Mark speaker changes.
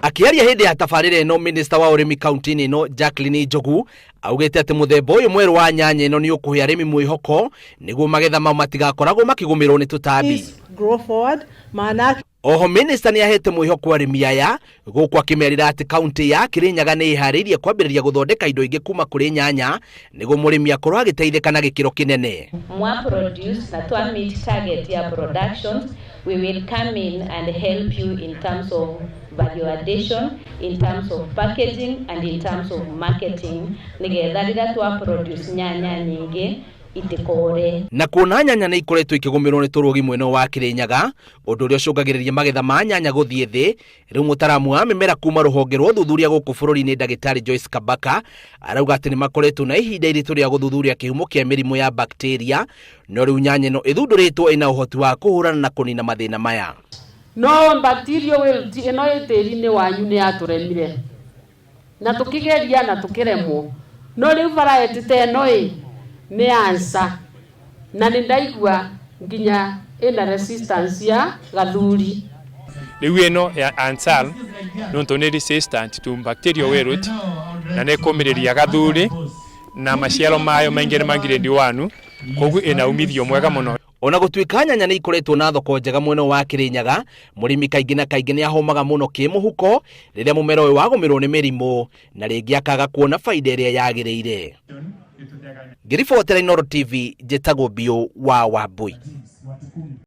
Speaker 1: Akiaria hindi ya tabarire no minister wa urimi kaunti-ini no Jacqueline Njogu augite ati muthemba uyu mweru wa nyanya ino ni ukuhe arimi mwihoko niguo magetha mau matigakoragwo makigumirwo ni tutambi. Oho minister ni ahete mwihoko arimi aya guku akimerira ati kaunti ya Kirinyaga ni iharirie kwambiriria guthondeka indo ingi kuma kuri nyanya niguo murimi akorwo agiteithika na gikiro kinene.
Speaker 2: Mwa produce na twa meet target ya production, we will come in and help you in terms of value addition, in terms of packaging and in terms of marketing nigetha rira twa produce nyanya nyingi itikore.
Speaker 1: Na kuona nyanya ni ikoretwo ikigumirwo ni turugi mweno wa Kirinyaga undu uria ucungagiriria magetha ma nyanya guthie thi, riu mutaramu wa mimera kuma ruhonge rwa uthuthuria guku bururi-ini Dagitari Joyce Kabaka arauga ati ni makoretwo na ihinda iritu ria guthuthuria kihumo kia mirimu ya bacteria no riu nyanya no ithunduritwo ina uhoti wa kuhurana na kunina mathina maya.
Speaker 3: No bacteria ino tiri-ini wanyu ni aturemire na tukigeria na tukiremwo no riu variety teno ni ansa na nindaigua nginya ina resistance ya gathuri.
Speaker 4: Riu ino ya ansal nonto ni resistant to bacterial weirut na ne komiriria gathuri na maciaro mayo maingi ni mangiredi wanu koguo ina umithio mwega muno.
Speaker 1: Ona gutuika nyanya ni ikoretwo na thoko njega mweno wa Kirinyaga, murimi kaingi na kaingi ni ahomaga muno kimuhuko riria mumera uyu wagumirwo ni mirimu na ringi akaga kuona faida iria yagiriire. Ngiribotera Inooro TV, njĩtagwo Bio wa Wambui.